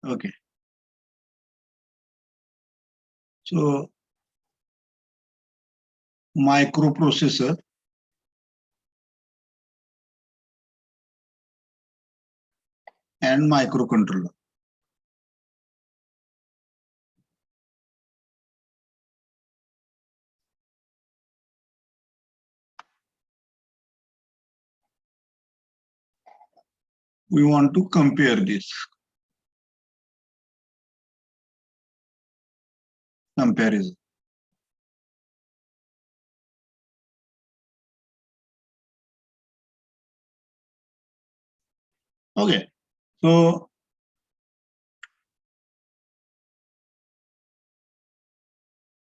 Okay. So microprocessor and microcontroller. We want to compare this. Comparison. Okay. So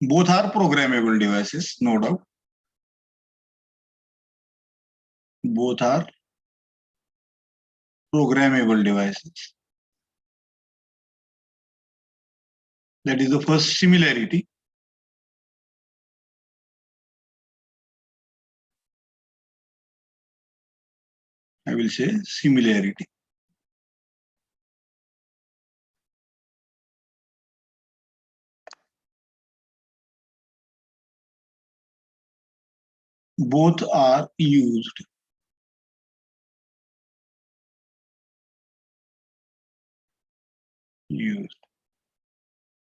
both are programmable devices, no doubt. Both are programmable devices. That is the first similarity. I will say similarity. Both are used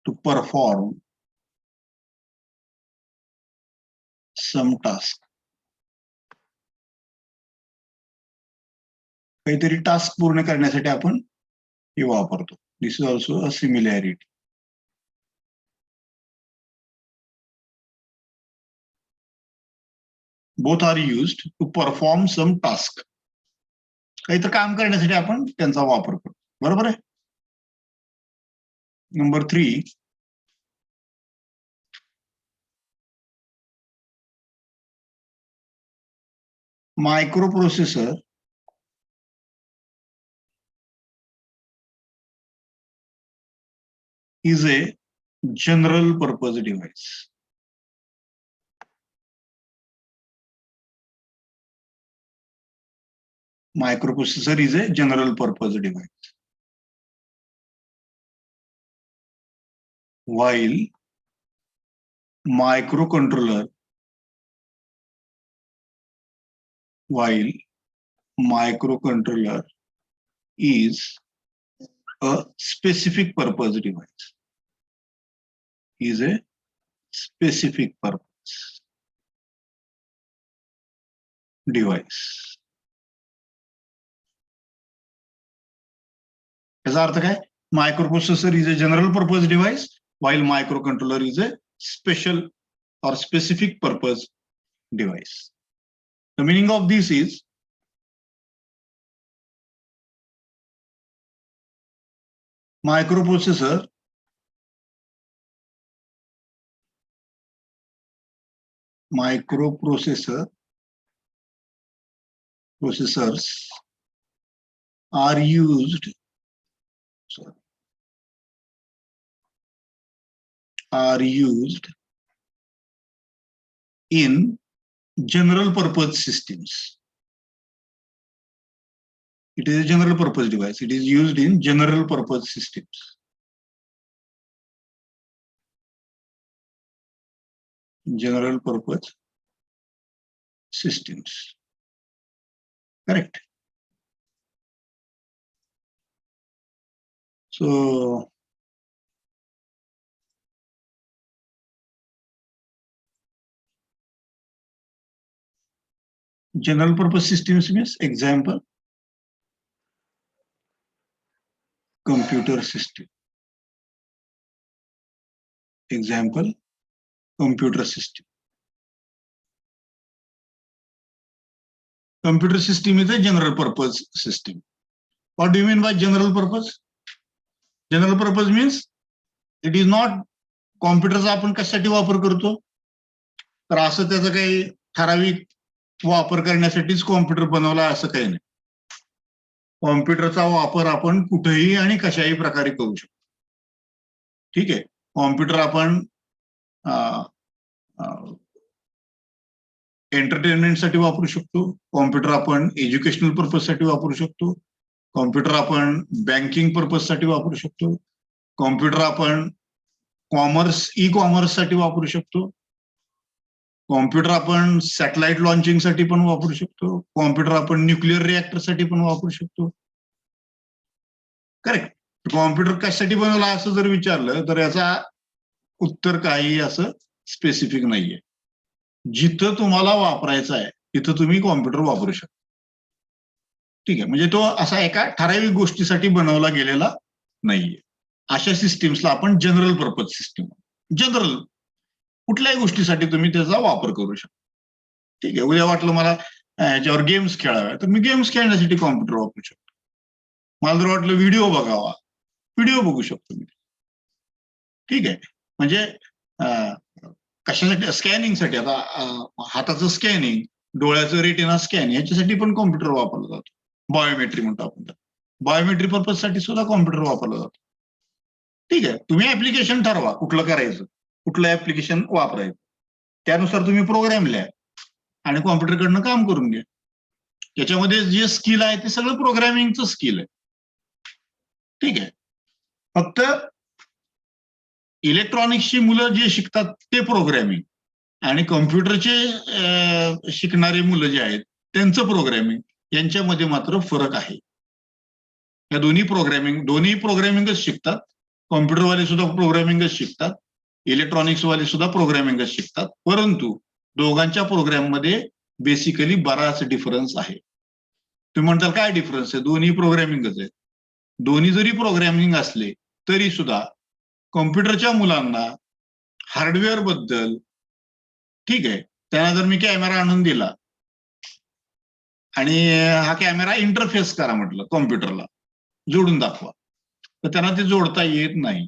to perform some task. काहीतरी task पूर्ण करण्यासाठी आपण हे वापरतो. This is also a similarity. Both are used to perform some task. काहीतरी काम करण्यासाठी आपण त्यांचा वापर करतो. बरोबर आहे? Number 3. Microprocessor is a general purpose device. Microprocessor is a general purpose device. While microcontroller is a specific purpose device. Is a specific purpose device. याचा अर्थ काय? Microprocessor is a general purpose device, while microcontroller is a special or specific purpose device. The meaning of this is microprocessors are used in general purpose systems. It is a general purpose device. It is used in general purpose systems. General purpose systems. Correct. So general purpose systems means example computer system. Example computer system. Computer system is a general purpose system. What do you mean by general purpose? General purpose means it is not कॉम्प्युटरचा आपण कशासाठी वापर करतो तर असं त्याचा काही ठराविक वापर करण्यासाठीच कॉम्प्युटर बनवला असं काही नाही. कॉम्प्युटरचा वापर आपण कुठेही आणि कशाही प्रकारे करू शकतो. ठीक आहे. कॉम्प्युटर आपण एंटरटेनमेंटसाठी वापरू शकतो. कॉम्प्युटर आपण एज्युकेशनल पर्पजसाठी वापरू शकतो. कॉम्प्युटर आपण बँकिंग पर्पजसाठी वापरू शकतो. कॉम्प्युटर आपण ई कॉमर्ससाठी वापरू शकतो. कॉम्प्युटर आपण सॅटेलाइट लॉन्चिंगसाठी पण वापरू शकतो. कॉम्प्युटर आपण न्यूक्लिअर रिॲक्टरसाठी पण वापरू शकतो. करेक्ट. कॉम्प्युटर कशासाठी बनवला असं जर विचारलं तर याचा उत्तर काही असं स्पेसिफिक नाहीये. जिथं तुम्हाला वापरायचं आहे तिथं तुम्ही कॉम्प्युटर वापरू शकता. ठीक आहे, म्हणजे तो असा एका ठराविक गोष्टीसाठी बनवला गेलेला नाहीये. अशा सिस्टीम्सला आपण जनरल पर्पज सिस्टीम, जनरल कुठल्याही गोष्टीसाठी तुम्ही त्याचा वापर करू शकता. ठीक आहे, उद्या वाटलं मला याच्यावर गेम्स खेळाव्या तर मी गेम्स खेळण्यासाठी कॉम्प्युटर वापरू शकतो. मला जर वाटलं व्हिडिओ बघावा, व्हिडिओ बघू शकतो मी. ठीक आहे, म्हणजे कशासाठी, स्कॅनिंगसाठी. आता हाताचं स्कॅनिंग, डोळ्याचं रेटिना स्कॅन याच्यासाठी पण कॉम्प्युटर वापरला जातो. बायोमेट्री म्हणतो आपण, बायोमेट्री पर्पजसाठी सुद्धा कॉम्प्युटर वापरला जातो. ठीक आहे, तुम्ही ऍप्लिकेशन ठरवा कुठलं करायचं, कुठलं ऍप्लिकेशन वापरायचं, त्यानुसार तुम्ही प्रोग्राम लिहा आणि कॉम्प्युटरकडनं काम करून घ्या. याच्यामध्ये जे स्किल आहे ते सगळं प्रोग्रामिंगचं स्किल आहे. ठीक आहे, फक्त इलेक्ट्रॉनिक्सची मुलं जे शिकतात ते प्रोग्रॅमिंग आणि कॉम्प्युटरचे शिकणारी मुलं जे आहेत त्यांचं प्रोग्रॅमिंग, यांच्यामध्ये मात्र फरक आहे. या दोन्ही प्रोग्रॅमिंगच शिकतात. कॉम्प्युटरवाले सुद्धा प्रोग्रॅमिंगच शिकतात, इलेक्ट्रॉनिक्सवाले सुद्धा प्रोग्रॅमिंगच शिकतात, परंतु दोघांच्या प्रोग्रॅममध्ये बेसिकली बराच डिफरन्स आहे. तुम्ही म्हणताल काय डिफरन्स आहे? दोन्ही प्रोग्रॅमिंगच आहे. दोन्ही जरी प्रोग्रॅमिंग असले तरी सुद्धा कॉम्प्युटरच्या मुलांना हार्डवेअर बद्दल, ठीक आहे, त्यांना जर मी कॅमेरा आणून दिला आणि हा कॅमेरा इंटरफेस करा म्हटलं, कॉम्प्युटरला जोडून दाखवा, तर त्यांना ते जोडता येत नाही,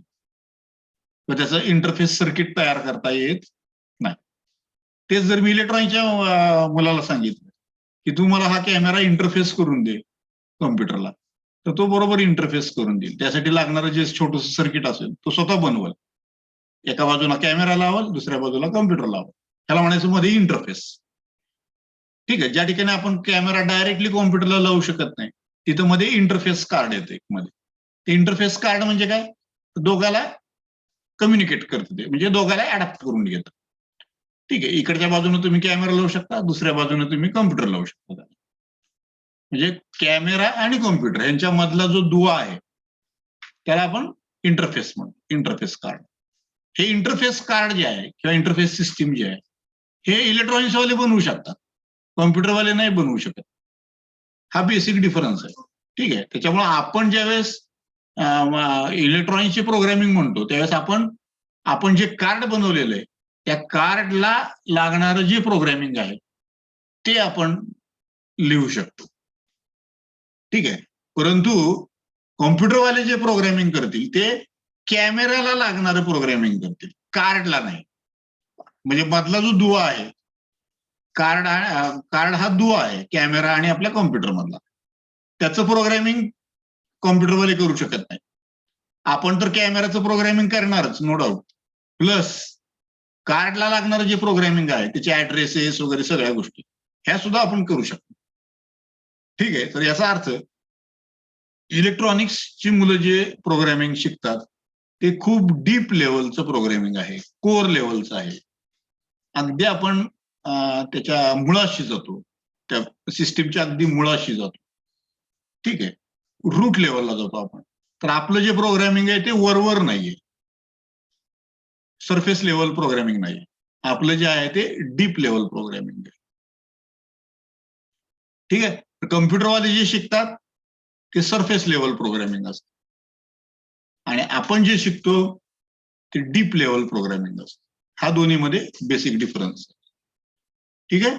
तर त्याचं इंटरफेस सर्किट तयार करता येत नाही. तेच जर मी इलेक्ट्रॉनिकच्या मुलाला सांगितलं की तू मला हा कॅमेरा इंटरफेस करून दे कॉम्प्युटरला, तर तो बरोबर इंटरफेस करून देईल. त्यासाठी लागणारं जे छोटंसं सर्किट असेल तो स्वतः बनवल. एका बाजूला कॅमेरा लावल, दुसऱ्या बाजूला कॉम्प्युटर लावल, ह्याला म्हणायचं मध्ये इंटरफेस. ठीक आहे, ज्या ठिकाणी आपण कॅमेरा डायरेक्टली कॉम्प्युटरला लावू शकत नाही तिथं मध्ये इंटरफेस कार्ड येते मध्ये. ते इंटरफेस कार्ड म्हणजे काय? दोघाला कम्युनिकेट करते, म्हणजे दोघाला अडॅप्ट करून घेतं. ठीक आहे, इकडच्या बाजूने तुम्ही कॅमेरा लावू शकता, दुसऱ्या बाजूने तुम्ही कॉम्प्युटर लावू शकता. म्हणजे कॅमेरा आणि कॉम्प्युटर यांच्या मधला जो दुवा आहे त्याला आपण इंटरफेस म्हणतो, इंटरफेस कार्ड. हे इंटरफेस कार्ड जे आहे किंवा इंटरफेस सिस्टीम जे आहे हे इलेक्ट्रॉनिक्सवाले बनवू शकतात, कॉम्प्युटरवाले नाही बनवू शकत. हा बेसिक डिफरन्स आहे. ठीक आहे, त्याच्यामुळे आपण ज्यावेळेस इलेक्ट्रॉनिक्सचे प्रोग्रॅमिंग म्हणतो त्यावेळेस आपण जे कार्ड बनवलेलं आहे त्या कार्डला लागणारं जे प्रोग्रॅमिंग आहे ते आपण लिहू शकतो. ठीक आहे, परंतु कॉम्प्युटरवाले जे प्रोग्रॅमिंग करतील ते कॅमेऱ्याला लागणारं प्रोग्रॅमिंग करतील, कार्डला नाही. म्हणजे मधला जो दुवा आहे, कार्ड हा दुवा आहे कॅमेरा आणि आपल्या कॉम्प्युटर मधला, त्याचं प्रोग्रॅमिंग कॉम्प्युटरवाले करू शकत नाही. आपण तर कॅमेराचं प्रोग्रॅमिंग करणारच, नो डाऊट, प्लस कार्डला लागणारं जे प्रोग्रॅमिंग आहे त्याचे ऍड्रेसेस वगैरे सगळ्या गोष्टी ह्या सुद्धा आपण करू शकतो. ठीक आहे, तर याचा अर्थ इलेक्ट्रॉनिक्सची मुलं जे प्रोग्रॅमिंग शिकतात ते खूप डीप लेवलचं प्रोग्रॅमिंग आहे, कोर लेवलचं आहे. अगदी आपण त्याच्या मुळाशी जातो, त्या सिस्टीमच्या अगदी मुळाशी जातो. ठीक आहे, रूट लेवलला जातो आपण. तर आपलं जे प्रोग्रॅमिंग आहे ते वरवर नाहीये, सरफेस लेवल प्रोग्रॅमिंग नाहीये. आपलं जे आहे ते डीप लेवल प्रोग्रॅमिंग आहे. ठीक आहे, कम्प्युटरवाले जे शिकतात ते सरफेस लेवल प्रोग्रॅमिंग असतं आणि आपण जे शिकतो ते डीप लेवल प्रोग्रॅमिंग असतं. हा दोन्हीमध्ये बेसिक डिफरन्स. ठीक आहे,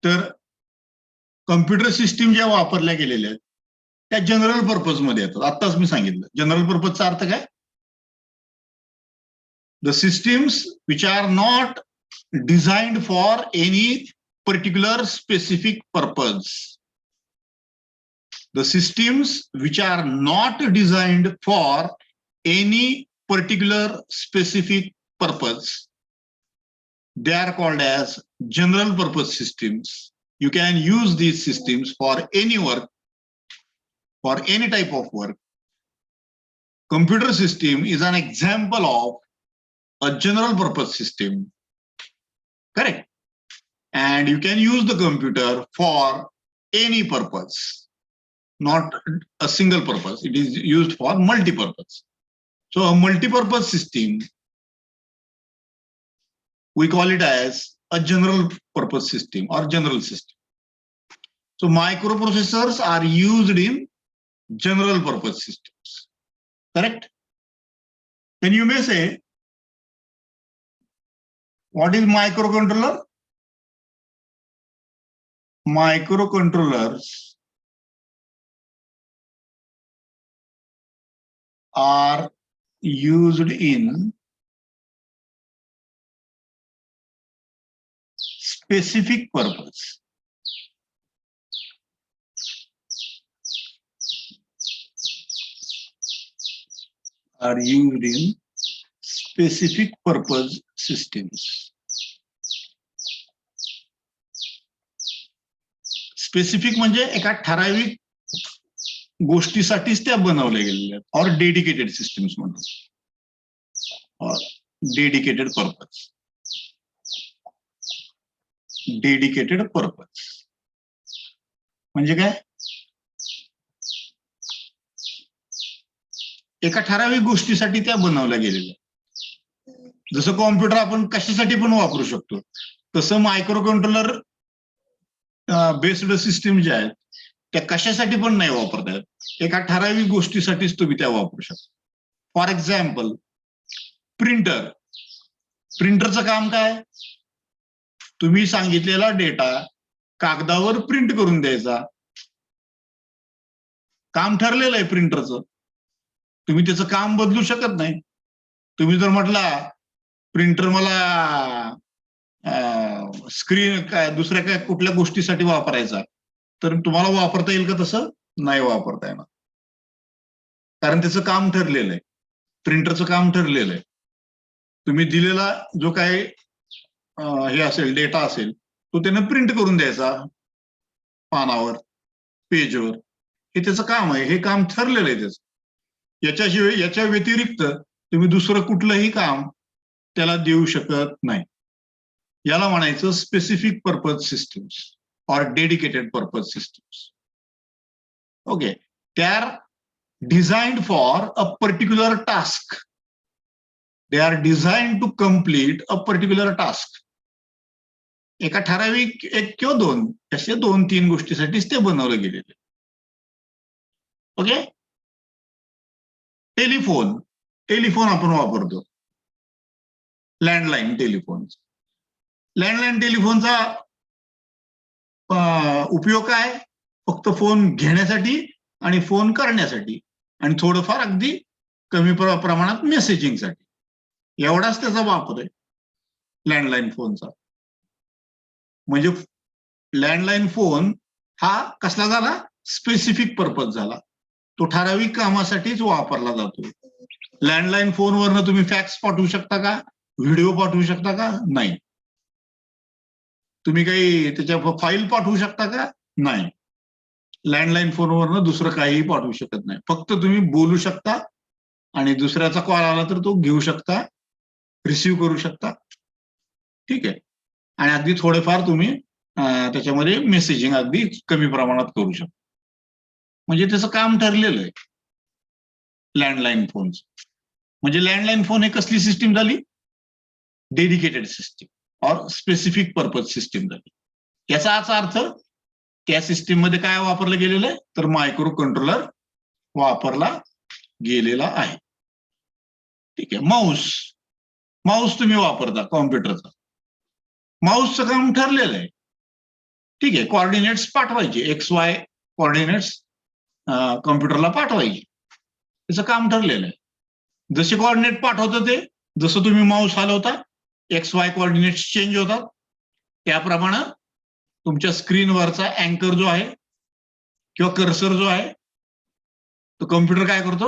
तर कम्प्युटर सिस्टीम ज्या वापरल्या गेलेल्या आहेत त्या जनरल पर्पज मध्ये येतात. आत्ताच मी सांगितलं जनरल पर्पजचा अर्थ काय? The systems which are not designed for any particular specific purpose. The systems which are not designed for any particular specific purpose, they are called as general purpose systems. You can use these systems for any work, for any type of work. Computer system is an example of a general purpose system. Correct? And you can use the computer for any purpose, not a single purpose. It is used for multi-purpose. So a multi-purpose system, we call it as a general purpose system or general system. So microprocessors are used in general purpose systems. Correct? Then you may say, what is microcontroller? Microcontrollers are used in specific purpose. Are used in specific purpose systems. Specific म्हणजे एका ठराविक गोष्टीसाठीच त्या बनवल्या गेलेल्या आहेत, और dedicated systems म्हणतो, और डेडिकेटेड पर्पज. डेडिकेटेड पर्पज म्हणजे काय? एका ठराविक गोष्टीसाठी त्या बनवल्या गेलेल्या. जसं कॉम्प्युटर आपण कशासाठी पण वापरू शकतो, तसं मायक्रो कंट्रोलर बेस्ड सिस्टीम ज्या आहेत त्या कशासाठी पण नाही वापरता येत, एका ठराविक गोष्टीसाठीच तुम्ही त्या वापरू शकता. For example printer. प्रिंटरचं काम काय? तुम्ही सांगितलेला डेटा कागदावर प्रिंट करून द्यायचा. काम ठरलेलं आहे प्रिंटरचं, तुम्ही त्याचं काम बदलू शकत नाही. तुम्ही जर म्हटला प्रिंटर मला स्क्रीन काय दुसऱ्या काय कुठल्या गोष्टीसाठी वापरायचा, तर तुम्हाला वापरता येईल का? तसं नाही वापरता येणार, कारण त्याचं काम ठरलेलं आहे. प्रिंटरचं काम ठरलेलं आहे. तुम्ही दिलेला जो काय हे असेल डेटा असेल तो त्यानं प्रिंट करून द्यायचा पानावर, पेजवर. हे त्याचं काम आहे, हे काम ठरलेलं आहे त्याचं. याच्याशिवाय याच्या व्यतिरिक्त तुम्ही दुसरं कुठलंही काम त्याला देऊ शकत नाही. याला म्हणायचं स्पेसिफिक पर्पज सिस्टम्स और dedicated purpose systems. Okay, they are designed for a particular task. They are designed to complete a particular task. एका ठराविक एक किंवा दोन अशा 2-3 गोष्टीसाठीच ते बनवलं गेलेले. ओके. टेलिफोन. टेलिफोन आपण वापरतो, लँडलाईन टेलिफोन. लँडलाईन टेलिफोनचा उपयोग काय? फक्त फोन घेण्यासाठी आणि फोन करण्यासाठी आणि थोडंफार अगदी कमी प्रमाणात मेसेजिंगसाठी, एवढाच त्याचा वापर आहे लँडलाईन फोनचा. म्हणजे लँडलाईन फोन हा कसला झाला? स्पेसिफिक पर्पज झाला. तो ठराविक कामासाठीच वापरला जातो. लँडलाईन फोनवरनं तुम्ही फॅक्स पाठवू शकता का? व्हिडिओ पाठवू शकता का? नाही. तुम्ही काही त्याच्या फाईल पाठवू शकता का? नाही. लँडलाईन फोनवरनं दुसरं काहीही पाठवू शकत नाही. फक्त तुम्ही बोलू शकता आणि दुसऱ्याचा कॉल आला तर तो घेऊ शकता, रिसिव्ह करू शकता. ठीक आहे. आणि अगदी थोडेफार तुम्ही त्याच्यामध्ये मेसेजिंग अगदी कमी प्रमाणात करू शकता. म्हणजे त्याचं काम ठरलेलं आहे लँडलाईन फोनचं. म्हणजे लँडलाईन फोन हे कसली सिस्टीम झाली? डेडिकेटेड सिस्टीम और स्पेसिफिक पर्पज सिस्टीम झाली. याचाच अर्थ त्या सिस्टीम मध्ये काय वापरलं गेलेलं आहे? तर मायक्रो कंट्रोलर वापरला गेलेला आहे. ठीक आहे. माऊस. माऊस तुम्ही वापरता कॉम्प्युटरचा. माऊसचं काम ठरलेलं आहे. ठीक आहे. कोऑर्डिनेट्स पाठवायचे, XY कोऑर्डिनेट्स कॉम्प्युटरला पाठवायचे, त्याचं काम ठरलेलं आहे. जसे कोऑर्डिनेट पाठवतं ते, जसं तुम्ही माऊस हलवता XY कोऑर्डिनेट्स चेंज होतात, त्याप्रमाणे तुमच्या स्क्रीनवरचा अँकर जो आहे किंवा कर्सर जो आहे तो कॉम्प्युटर काय करतो?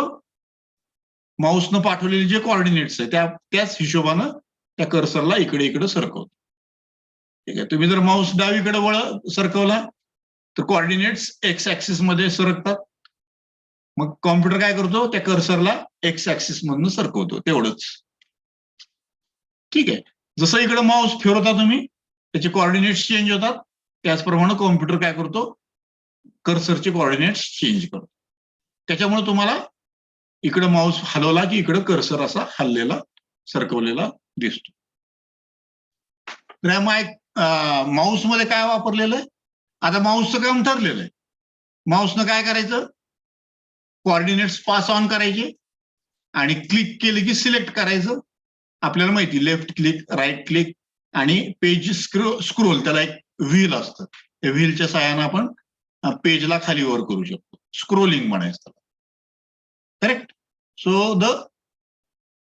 माऊसनं पाठवलेले जे कोऑर्डिनेट्स आहे त्याच हिशोबानं त्या कर्सरला इकडे इकडे सरकवतो. ठीक आहे. तुम्ही जर माऊस डावीकडे सरकवला तर कोऑर्डिनेट्स एक्स ऍक्सिस मध्ये सरकतात. मग कॉम्प्युटर काय करतो, त्या कर्सरला एक्स ऍक्सिस मधून सरकवतो, तेवढंच. ठीक आहे. जसं इकडे माऊस फिरवता तुम्ही, त्याचे कोऑर्डिनेट्स चेंज होतात, त्याचप्रमाणे कॉम्प्युटर काय करतो, कर्सरचे कोऑर्डिनेट्स चेंज करतो. त्याच्यामुळे तुम्हाला इकडे माऊस हलवला की इकडे कर्सर असा हललेला सरकवलेला दिसतो. तर माऊस मध्ये काय वापरलेलं आहे, आता माऊसचं काम ठरलेलं आहे. माऊसनं काय करायचं, कोऑर्डिनेट्स पास ऑन करायचे आणि क्लिक केले की सिलेक्ट करायचं. आपल्याला माहिती, लेफ्ट क्लिक, राईट क्लिक आणि पेज स्क्रोल, त्याला एक व्हील असतं, त्या व्हीलच्या सहाय्याने आपण पेजला खाली वर करू शकतो. स्क्रोलिंग म्हणायचं. Correct. So the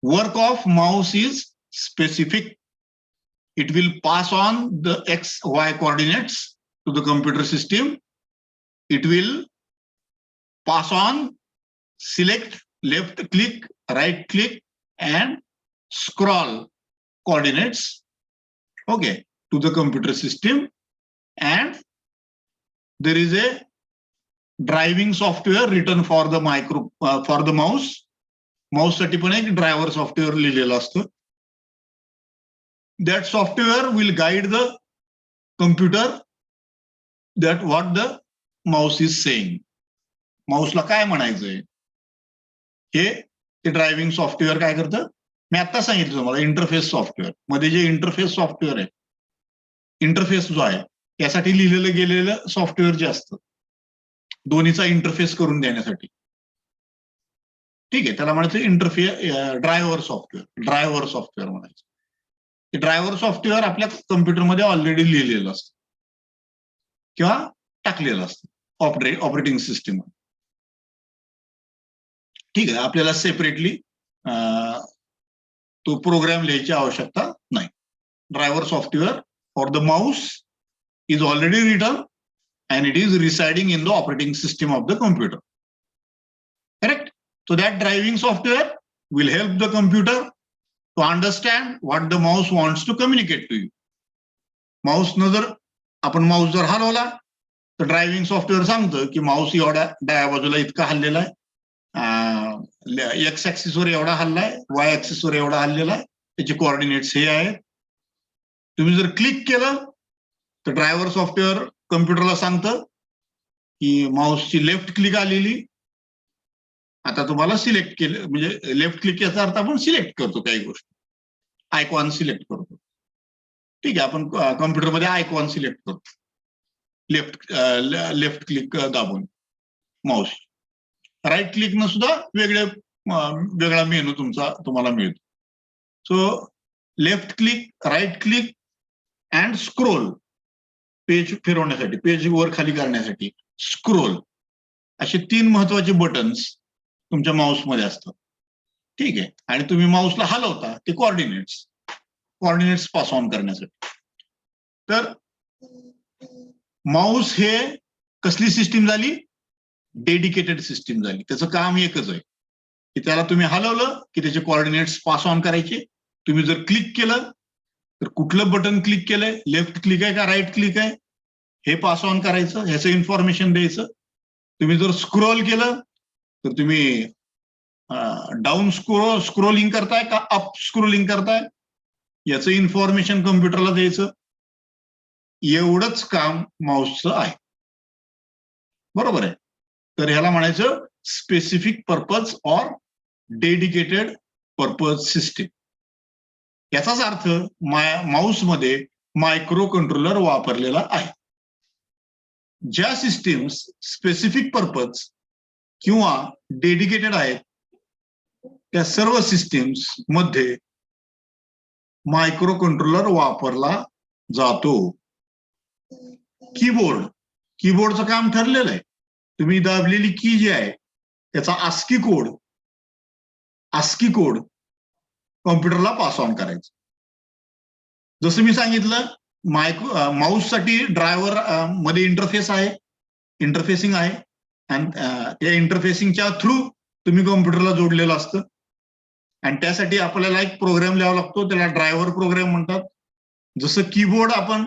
work of mouse is specific. It will pass on the X, Y coordinates to the computer system. It will pass on, select, left click, right click, and scroll coordinates, okay, to the computer system. And there is a driving software written for the for the mouse. Mouse साठी पण एक driver software लिहिलेलं असतं. That software will guide the computer that what the mouse is saying. माऊसला काय म्हणायचंय हे ते driving software काय करतं. मी आता सांगितलं तुम्हाला, इंटरफेस सॉफ्टवेअर मध्ये जे इंटरफेस सॉफ्टवेअर आहे, इंटरफेस जो आहे त्यासाठी लिहिलेलं गेलेलं सॉफ्टवेअर जे असतं, दोन्हीचा इंटरफेस करून देण्यासाठी, ठीक आहे, त्याला म्हणायचं ड्रायव्हर सॉफ्टवेअर म्हणायचं. ड्रायव्हर सॉफ्टवेअर आपल्या कम्प्युटरमध्ये ऑलरेडी लिहिलेलं असतं किंवा टाकलेलं असतं ऑपरेटिंग सिस्टीम. ठीक आहे, आपल्याला सेपरेटली तो प्रोग्राम लिहायची आवश्यकता नाही. Driver software for the mouse is already written and it is residing in the operating system of the computer. Correct. So that driving software will help the computer to understand what the mouse wants to communicate to you. माऊसनं जर आपण Mouse जर हलवला तर driving software सांगतं की Mouse एवढ्या डाव्या बाजूला इतका हललेला आहे, एक्स ऍक्सिसवर एवढा हल्लाय, वाय ऍक्सिसवर एवढा हललेला आहे, त्याचे कोऑर्डिनेट्स हे आहेत. तुम्ही जर क्लिक केलं तर ड्रायव्हर सॉफ्टवेअर कम्प्युटरला सांगतं की माऊसची लेफ्ट क्लिक आलेली, आता तुम्हाला सिलेक्ट केलं, म्हणजे लेफ्ट क्लिक याचा अर्थ आपण सिलेक्ट करतो काही गोष्टी, आयकॉन सिलेक्ट करतो. ठीक आहे, आपण कम्प्युटरमध्ये आयकॉन सिलेक्ट करतो लेफ्ट क्लिक दाबून माऊस. राईट क्लिकनं सुद्धा वेगळा मेनू तुम्हाला मिळतो. So left click, right click and scroll, page फिरवण्यासाठी, पेज वर खाली करण्यासाठी स्क्रोल, असे 3 महत्वाचे बटन्स तुमच्या माऊसमध्ये असतात. ठीक आहे, आणि तुम्ही माऊसला हलवता ते कोऑर्डिनेट्स पास ऑन करण्यासाठी. तर माऊस हे कसली सिस्टीम झाली, डेडिकेटेड सिस्टीम झाली. त्याचं काम एकच आहे की त्याला तुम्ही हलवलं की त्याचे कोऑर्डिनेट्स पास ऑन करायचे. तुम्ही जर क्लिक केलं तर कुठलं बटन क्लिक केलंय, लेफ्ट क्लिक आहे का राईट क्लिक आहे, हे पास ऑन करायचं, ह्याचं इन्फॉर्मेशन द्यायचं. तुम्ही जर स्क्रोल केलं तर तुम्ही डाऊन स्क्रोलिंग करताय का अप स्क्रोलिंग करताय, याचं इन्फॉर्मेशन कम्प्युटरला द्यायचं. एवढंच काम माऊसचं आहे. बरोबर आहे. तर ह्याला म्हणायचं specific purpose or dedicated purpose system. याचाच अर्थ माऊसमध्ये मायक्रो कंट्रोलर वापरलेला आहे. ज्या सिस्टीम्स स्पेसिफिक पर्पज किंवा डेडिकेटेड आहेत त्या सर्व सिस्टीम्स मध्ये मायक्रो कंट्रोलर वापरला जातो. कीबोर्डचं काम ठरलेलं आहे. तुम्ही दाबलेली की जी आहे त्याचा आस्की कोड कॉम्प्युटरला पास ऑन करायचं. जसं मी सांगितलं, माऊससाठी ड्रायव्हर मध्ये इंटरफेसिंग आहे आणि त्या इंटरफेसिंगच्या थ्रू तुम्ही कॉम्प्युटरला जोडलेलं असतं. आणि त्यासाठी आपल्याला एक प्रोग्राम लिहावा लागतो, त्याला ड्रायव्हर प्रोग्राम म्हणतात. जसं कीबोर्ड आपण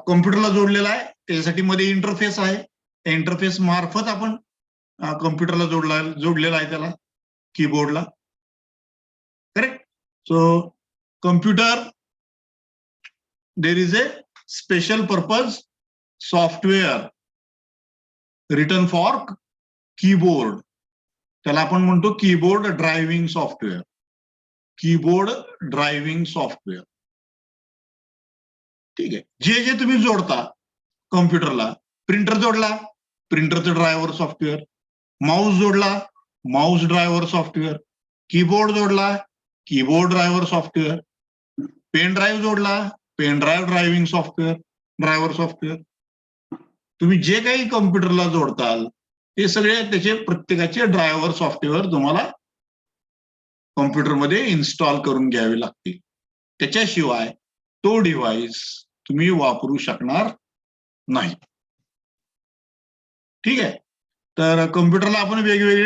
कॉम्प्युटरला जोडलेला आहे, त्याच्यासाठी मध्ये इंटरफेस आहे. त्या इंटरफेस मार्फत आपण कॉम्प्युटरला जोडलेला आहे त्याला, कीबोर्डला. Correct. So computer, there is a special purpose software written for keyboard, त्याला आपण म्हणतो keyboard driving software. Keyboard driving software. ठीक आहे. जे जे तुम्ही जोडता कॉम्प्युटरला, प्रिंटर जोडला, प्रिंटरचं ड्रायव्हर सॉफ्टवेअर. माऊस जोडला, माऊस ड्रायव्हर सॉफ्टवेअर. कीबोर्ड जोडला, keyboard driver software. Pen drive जोडला, pen drive driving software, driver software. तुम्ही जे काही कॉम्प्युटरला जोडताल ते सगळे त्याचे प्रत्येकाचे ड्रायव्हर सॉफ्टवेअर तुम्हाला कॉम्प्युटरमध्ये इन्स्टॉल करून घ्यावे लागतील. त्याच्याशिवाय तो डिव्हाइस तुम्ही वापरू शकणार नाही. ठीक आहे. तर कॉम्प्युटरला आपण वेगवेगळे